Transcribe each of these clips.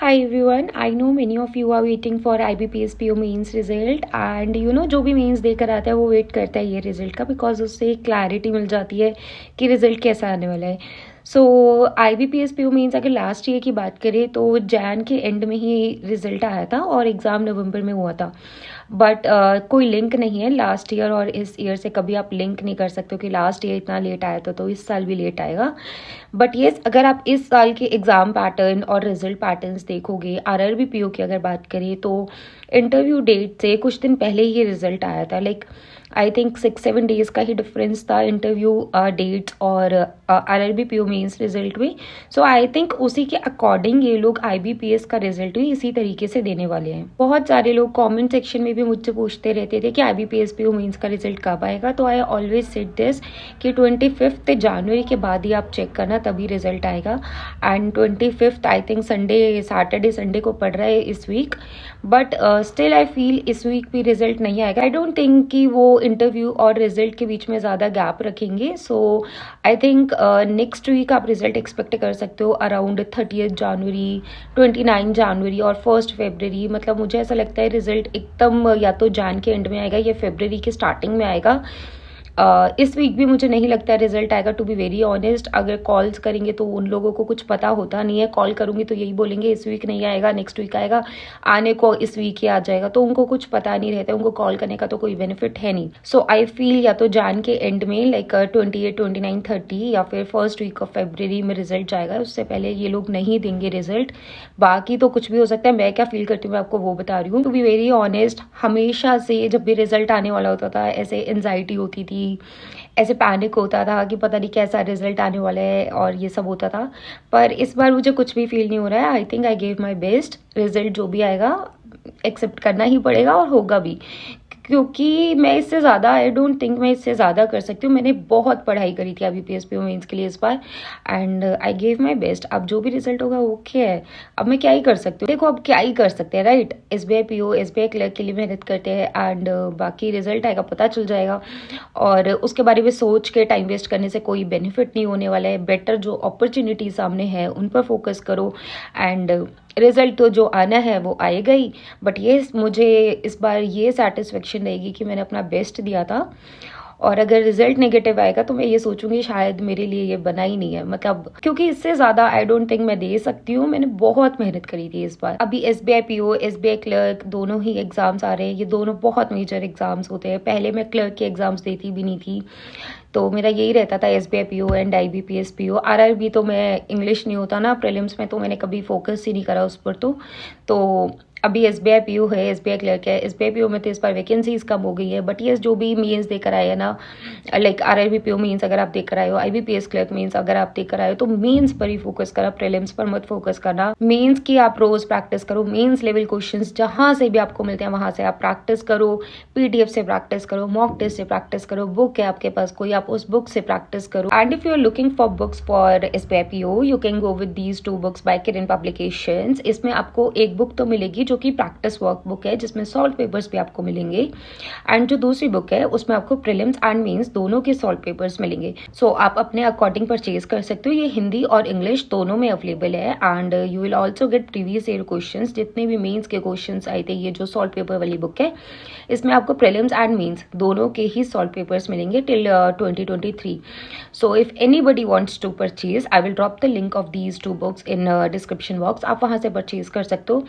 Hi everyone, I know many of you are waiting for IBPS PO mains result and जो भी mains देकर आता है वो वेट करता है ये रिजल्ट का, बिकॉज उससे क्लैरिटी मिल जाती है कि रिजल्ट कैसा आने वाला है। सो IBPS PO मेंस अगर लास्ट ईयर की बात करें तो जैन के एंड में ही रिजल्ट आया था और एग्ज़ाम नवंबर में हुआ था। बट कोई लिंक नहीं है लास्ट ईयर और इस ईयर से, कभी आप लिंक नहीं कर सकते हो कि लास्ट ईयर इतना लेट आया था तो इस साल भी लेट आएगा। बट येस, अगर आप इस साल के एग्ज़ाम पैटर्न और रिजल्ट पैटर्न्स देखोगे, RRB PO की अगर बात करें तो इंटरव्यू डेट से कुछ दिन पहले ही रिजल्ट आया था। लाइक आई थिंक 6-7 डेज़ का ही डिफरेंस था इंटरव्यू डेट्स और RRB PO मेंस रिजल्ट में। सो आई थिंक उसी के अकॉर्डिंग ये लोग IBPS का रिजल्ट भी इसी तरीके से देने वाले हैं। बहुत सारे लोग कमेंट सेक्शन में भी मुझसे पूछते रहते थे कि IBPS PO मेंस का रिजल्ट कब आएगा, तो आई ऑलवेज सेड दिस कि 25 जनवरी के बाद ही आप चेक करना, तभी रिजल्ट आएगा। And 25 I think Saturday Sunday को पड़ रहा है इस week, but still I feel इस वीक भी रिजल्ट नहीं आएगा। आई डोंट थिंक कि वो इंटरव्यू और रिजल्ट के बीच में ज़्यादा गैप रखेंगे। सो आई थिंक नेक्स्ट वीक आप रिजल्ट एक्सपेक्ट कर सकते हो अराउंड 30 जनवरी, 29 जनवरी और 1 फरवरी। मतलब मुझे ऐसा लगता है रिजल्ट एकदम या तो जैन के एंड में आएगा या फरवरी के स्टार्टिंग में आएगा। इस वीक भी मुझे नहीं लगता है रिजल्ट आएगा, टू बी वेरी ऑनेस्ट। अगर कॉल्स करेंगे तो उन लोगों को कुछ पता होता नहीं है, कॉल करूँगी तो यही बोलेंगे इस वीक नहीं आएगा, नेक्स्ट वीक आएगा, आने को इस वीक ही आ जाएगा, तो उनको कुछ पता नहीं रहता, उनको कॉल करने का तो कोई बेनिफिट है नहीं। सो आई फील या तो जैन के एंड में लाइक 28, 29, 30 या फिर फर्स्ट वीक ऑफ फरवरी में रिजल्ट जाएगा, उससे पहले ये लोग नहीं देंगे रिजल्ट। बाकी तो कुछ भी हो सकता है, मैं क्या फील करती हूँ मैं आपको वो बता रही हूँ। टू बी वेरी ऑनेस्ट, हमेशा से जब भी रिजल्ट आने वाला होता था ऐसे एनजाइटी होती थी, ऐसे पैनिक होता था कि पता नहीं कैसा रिजल्ट आने वाला है और ये सब होता था। पर इस बार मुझे कुछ भी फील नहीं हो रहा है। I think I gave my best. Result जो भी आएगा एक्सेप्ट करना ही पड़ेगा और होगा भी, क्योंकि मैं इससे ज़्यादा आई डोंट थिंक मैं इससे ज़्यादा कर सकती हूँ। मैंने बहुत पढ़ाई करी थी IBPS PO मेंस के लिए इस बार and I gave my best. अब जो भी रिजल्ट होगा ओके है, अब मैं क्या ही कर सकती हूँ। देखो अब क्या ही कर सकते हैं, right. SBI PO SBI clerk के लिए मेहनत करते हैं एंड बाकी रिजल्ट आएगा, पता चल जाएगा। और उसके बारे में सोच के टाइम वेस्ट करने से कोई बेनिफिट नहीं होने वाला है। बेटर जो अपॉर्चुनिटी सामने है उन पर फोकस करो एंड रिजल्ट तो जो आना है वो आएगा ही। बट ये मुझे इस बार ये सेटिस्फेक्शन रहेगी कि मैंने अपना बेस्ट दिया था, और अगर रिजल्ट नेगेटिव आएगा तो मैं ये सोचूंगी शायद मेरे लिए ये बना ही नहीं है, मतलब क्योंकि इससे ज़्यादा आई डोंट थिंक मैं दे सकती हूँ। मैंने बहुत मेहनत करी थी इस बार। अभी SBI PO SBI क्लर्क दोनों ही एग्ज़ाम्स आ रहे हैं, ये दोनों बहुत मेजर एग्ज़ाम्स होते हैं। पहले मैं क्लर्क के एग्ज़ाम्स देती भी नहीं थी, तो मेरा यही रहता था SBI PO and IBPS PO। RRB तो मैं इंग्लिश नहीं होता ना प्रीलिम्स में, तो मैंने कभी फोकस ही नहीं करा उस पर। तो अभी SBI PO है, SBI क्लर्क है। SBI PO में तो इस बार वैकेंसीज कम हो गई है, बट ये जो भी मीन्स देकर आए हैं ना, लाइक RRB PO मीन्स अगर आप देकर आए हो, IBPS क्लर्क मीन्स अगर आप देकर आए हो, तो मीन्स पर ही फोकस करा, प्रीलिम्स पर मत फोकस करना। मीन्स की आप रोज प्रैक्टिस करो, मीन्स लेवल क्वेश्चंस जहाँ से भी आपको मिलते हैं वहां से आप प्रैक्टिस करो, PDF से प्रैक्टिस करो, मॉक टेस्ट से प्रैक्टिस करो, बुक है आपके पास कोई, आप उस बुक से प्रैक्टिस करो। And if you are looking for books for SBI PO you can go with these 2 books by Kiran publications. इसमें आपको एक बुक तो मिलेगी जो कि प्रैक्टिस वर्क बुक है, जिसमें सॉल्व पेपर्स भी आपको मिलेंगे, एंड जो दूसरी बुक है उसमें आपको प्रीलिम्स एंड मेंस दोनों के सॉल्व पेपर्स मिलेंगे। सो आप अपने अकॉर्डिंग परचेज कर सकते हो। ये हिंदी और इंग्लिश दोनों में अवेलेबल है and you will also get previous year questions, जितने भी मेंस के क्वेश्चंस आए थे। ये जो सॉल्व पेपर वाली बुक है इसमें आपको प्रीलिम्स एंड मेंस दोनों के ही सॉल्व पेपर्स मिलेंगे till 2023। So if anybody wants to purchase I will drop the link of these 2 books in description box. आप वहां से परचेज कर सकते हो।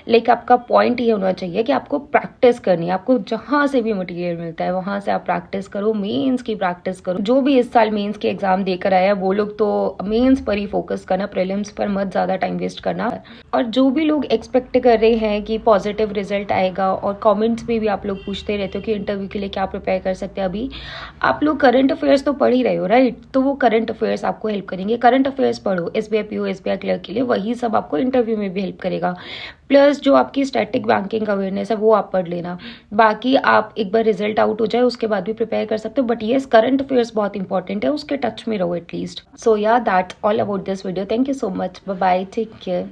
लाइक आपका पॉइंट ये होना चाहिए कि आपको प्रैक्टिस करनी है, आपको जहां से भी मटेरियल मिलता है वहां से आप प्रैक्टिस करो, मेंस की प्रैक्टिस करो। जो भी इस साल मेंस के एग्जाम देकर आया वो लोग तो मेंस पर ही फोकस करना, प्रीलिम्स पर मत ज्यादा टाइम वेस्ट करना। और जो भी लोग एक्सपेक्ट कर रहे हैं कि पॉजिटिव रिजल्ट आएगा, और कमेंट्स में भी आप लोग पूछते रहते हो कि इंटरव्यू के लिए क्या प्रिपेयर कर सकते हैं, अभी आप लोग करंट अफेयर्स तो पढ़ ही रहे हो, राइट। तो वो करंट अफेयर्स आपको हेल्प करेंगे। करंट अफेयर्स पढ़ो SBI PO SBI क्लर्क के लिए, वही सब आपको इंटरव्यू में भी हेल्प करेगा। प्लस जो आपकी स्टैटिक बैंकिंग अवेयरनेस है वो आप पढ़ लेना। बाकी आप एक बार रिजल्ट आउट हो जाए उसके बाद भी प्रिपेयर कर सकते हो, बट येस करंट अफेयर्स बहुत इंपॉर्टेंट है, उसके टच में रहो at least. So yeah that's all about this video. Thank you so much, bye bye, take care.